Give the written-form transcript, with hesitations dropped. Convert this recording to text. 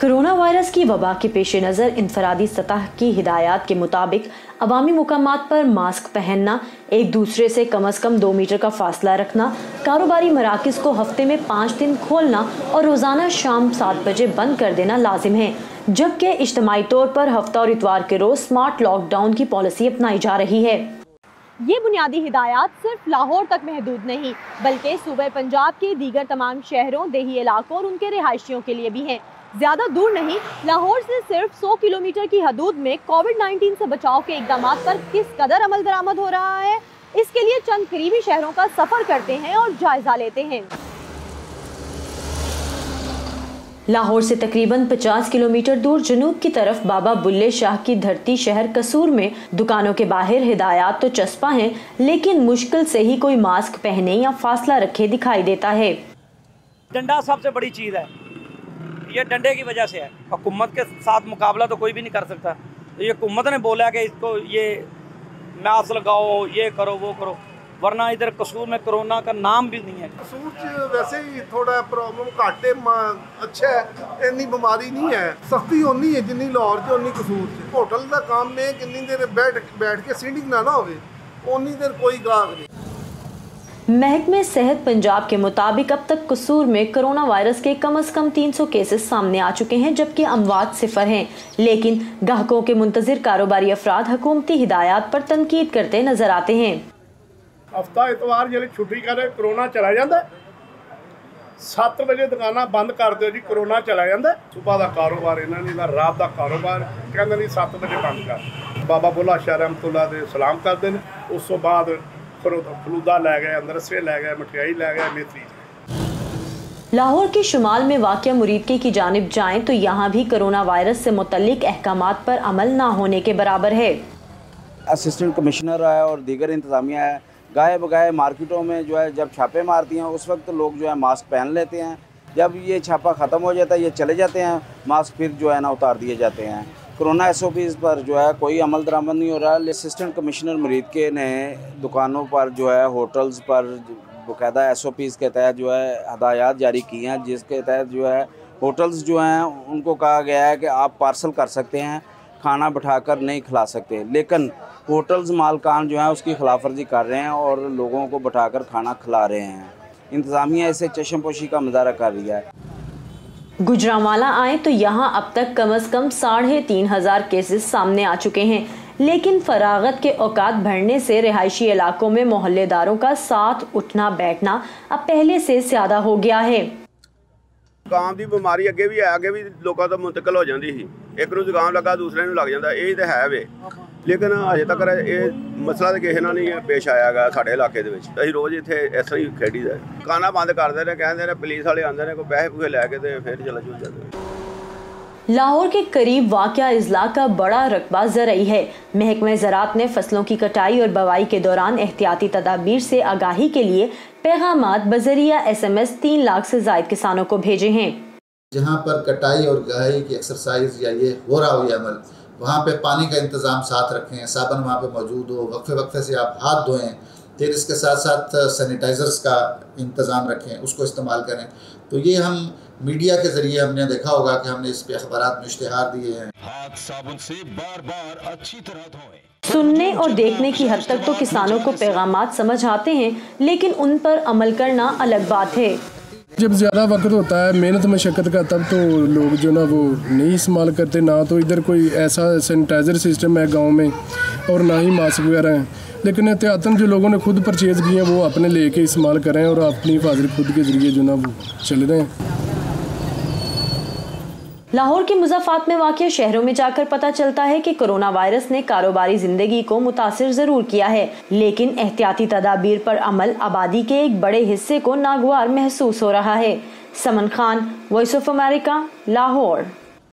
Corona virus की वबा के पेश नज़र इंफरादी सतह की हिदायत के मुताबिक अवामी मुकामात पर मास्क पहनना, एक दूसरे से कम अज़ कम 2 मीटर का फासला रखना, कारोबारी मराकिज़ को हफ्ते में 5 दिन खोलना और रोज़ाना शाम 7 बजे बंद कर देना लाजिम है, जबकि इज्तिमाई तौर पर हफ्ता और इतवार के रोज़ स्मार्ट लॉकडाउन की पॉलिसी अपनाई जा रही है। ये बुनियादी हिदायत सिर्फ लाहौर तक महदूद नहीं बल्कि सूबे पंजाब के दीगर तमाम शहरों, देही इलाकों और उनके रिहायशियों के लिए भी हैं। ज्यादा दूर नहीं, लाहौर से सिर्फ 100 किलोमीटर की हदूद में कोविड-19 से बचाव के इक़दामात पर किस कदर अमल दरामद हो रहा है, इसके लिए चंद करीबी शहरों का सफर करते हैं और जायजा लेते हैं। लाहौर से तकरीबन 50 किलोमीटर दूर जनूब की तरफ बाबा बुल्ले शाह की धरती शहर कसूर में दुकानों के बाहर हिदायत तो चस्पा हैं, लेकिन मुश्किल से ही कोई मास्क पहने या फासला रखे दिखाई देता है। डंडा सबसे बड़ी चीज़ है, ये डंडे की वजह से है। हुकूमत के साथ मुकाबला तो कोई भी नहीं कर सकता। तो ये हुकूमत ने बोला कि इसको ये मास्क लगाओ, ये करो, वो करो, वरना इधर कसूर में कोरोना का नाम भी नहीं है। कसूर वैसे ही थोड़ा प्रॉब्लम घाटे अच्छा है, इन्नी बीमारी नहीं है, सख्ती होनी है जिन्नी लाहौर च उन्नी कसूर च। होटल का काम में किन्नी देर बैठ के सीटिंग ना होवे, उन्नी देर कोई गाहक नहीं। महकमे सेहत पंजाब के मुताबिक अब तक कसूर में कोरोना वायरस के कम से कम 300 केसेस सामने आ चुके हैं, जबकि अमवात 0 हैं। लेकिन ग्राहकों के मुंतजिर कारोबारी अफराद हुकूमती हिदायत पर तनकीद करते नजर आते हैं। हफ्ता इतवार जो छुट्टी करे कोरोना चला जाता है, 7 बजे दुकाना बंद कर दो जी, कोरोना चला जाता है। सुबह का कारोबार इन्होंने, रात का कारोबार कहते नहीं 7 बजे बंद कर। बाबा बुल्ला शाह रहमतुल्लाह दे सलाम करते हैं, उस तो बाद फलूदा लै गए, अंदरसे लै गए, मठियाई लै गए, मेथी। लाहौर के शुमाल में वाक़िया मुरीदके की जानिब जाएं तो यहाँ भी कोरोना वायरस से मुतल्लिक अहकामात पर अमल ना होने के बराबर है। असिस्टेंट कमिश्नर है और दीगर इंतज़ामिया है, गाए बगाए मार्केटों में जो है जब छापे मारती हैं उस वक्त लोग जो है मास्क पहन लेते हैं। जब ये छापा ख़त्म हो जाता है, ये चले जाते हैं, मास्क फिर जो है ना उतार दिए जाते हैं। कोरोना SOPs पर जो है कोई अमल दरामद नहीं हो रहा। असिस्टेंट कमिश्नर मुरीदके ने दुकानों पर जो है, होटल्स पर बाकायदा SOPs के तहत जो है हदायत जारी की हैं, जिसके तहत जो है होटल्स जो हैं उनको कहा गया है कि आप पार्सल कर सकते हैं, खाना बिठाकर नहीं खिला सकते। लेकिन होटल्स मालकान जो हैं उसकी खिलाफवर्जी कर रहे हैं और लोगों को बिठाकर खाना खिला रहे हैं। इंतज़ामिया इसे चश्मपोशी का मुजाहरा कर रही है। गुजरांवाला आए तो यहाँ अब तक कम से कम 3500 केसेस सामने आ चुके हैं, लेकिन फरागत के औकात बढ़ने से रिहायशी इलाकों में मोहल्लेदारों का साथ उठना बैठना अब पहले से ज़्यादा हो गया है। जुकाम की बीमारी अगे भी लोगों तो मुंतकिल हो जाती थी, एक नूं जुकाम लगा दूसरे नूं लग जाता, यही तो है वे। लेकिन अजे तक ये मसला तो किसी नाल नहीं पेश आया गा साडे इलाके दे विच। असीं रोज़ इत्थे इस तरह ही खेडीदा, दुकानां बंद करदे ने, कहंदे ने पुलिस वाले आंदे ने, कोई पैसे पूसे लैके ते फिर चले जाते। लाहौर के करीब वाक़या इज़ला का बड़ा रकबा ज़रई है। महकमा ज़राअत ने फसलों की कटाई और बवाई के दौरान एहतियाती तदाबीर से आगाही के लिए पैगामात बज़रिया SMS 3 लाख से ज़ायद किसानों को भेजे हैं। जहाँ पर कटाई और गहाई की एक्सरसाइज या ये हो रहा हो ये अमल, वहाँ पे पानी का इंतज़ाम साथ रखें, साबुन वहाँ पे मौजूद हो, वक्फे वक्फे से आप हाथ धोएं, फिर इसके साथ साथ सैनिटाइज़र्स का इंतज़ाम रखें, उसको इस्तेमाल करें। तो ये हम मीडिया के ज़रिए हमने देखा होगा कि हमने इस पे अखबारात में इश्तिहार दिए हैं। हाथ साबुन से बार-बार अच्छी तरह धोएं। सुनने और देखने की हद तक तो किसानों को पैगामात समझ आते हैं, लेकिन उन पर अमल करना अलग बात है। जब ज़्यादा वक्त होता है मेहनत मशक्क़त का, तब तो लोग जो ना वो नहीं इस्तेमाल करते। ना तो इधर कोई ऐसा सैनिटाइज़र सिस्टम है गांव में और ना ही मास्क वगैरह हैं। लेकिन एहतियातन जो लोगों ने खुद परचेज़ किए हैं वो अपने लेके इस्तेमाल करें और अपनी हिफाजत खुद के ज़रिए जो ना वो चल रहे हैं। लाहौर के मुज़फ़्फ़रात में वाक़िया शहरों में जाकर पता चलता है कि कोरोना वायरस ने कारोबारी जिंदगी को मुतासिर ज़रूर किया है, लेकिन एहतियाती तदाबीर पर अमल आबादी के एक बड़े हिस्से को नागवार महसूस हो रहा है। Saman Khan, voice of America, Lahore.